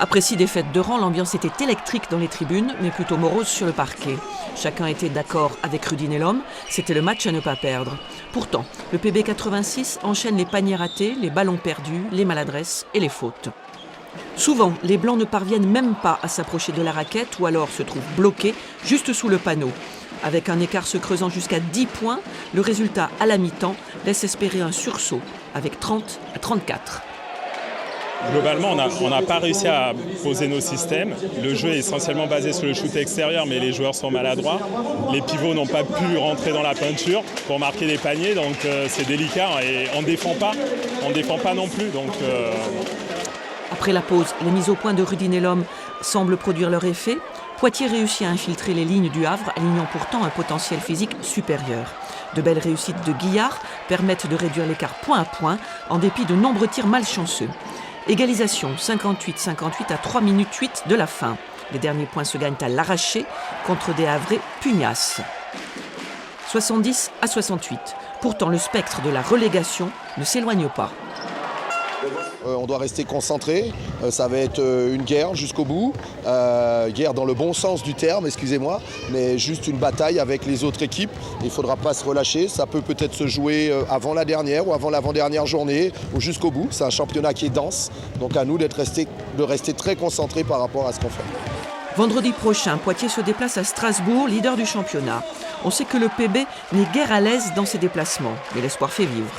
Après 6 défaites de rang, l'ambiance était électrique dans les tribunes, mais plutôt morose sur le parquet. Chacun était d'accord avec Rudy Nellom, c'était le match à ne pas perdre. Pourtant, le PB 86 enchaîne les paniers ratés, les ballons perdus, les maladresses et les fautes. Souvent, les Blancs ne parviennent même pas à s'approcher de la raquette ou alors se trouvent bloqués juste sous le panneau. Avec un écart se creusant jusqu'à 10 points, le résultat à la mi-temps laisse espérer un sursaut avec 30-34. Globalement, on n'a pas réussi à poser nos systèmes. Le jeu est essentiellement basé sur le shoot extérieur, mais les joueurs sont maladroits. Les pivots n'ont pas pu rentrer dans la peinture pour marquer des paniers, donc c'est délicat. Et on ne défend pas non plus. Après la pause, les mises au point de Rudy Nellom semblent produire leur effet. Poitiers réussit à infiltrer les lignes du Havre, alignant pourtant un potentiel physique supérieur. De belles réussites de Guillard permettent de réduire l'écart point à point, en dépit de nombreux tirs malchanceux. Égalisation 58-58 à 3 minutes 8 de la fin. Les derniers points se gagnent à l'arraché contre des Havrais pugnaces. 70-68. Pourtant, le spectre de la relégation ne s'éloigne pas. On doit rester concentré, ça va être une guerre jusqu'au bout, guerre dans le bon sens du terme, excusez-moi, mais juste une bataille avec les autres équipes. Il ne faudra pas se relâcher, ça peut peut-être se jouer avant la dernière ou avant l'avant-dernière journée ou jusqu'au bout. C'est un championnat qui est dense, donc à nous de rester très concentrés par rapport à ce qu'on fait. Vendredi prochain, Poitiers se déplace à Strasbourg, leader du championnat. On sait que le PB n'est guère à l'aise dans ses déplacements, mais l'espoir fait vivre.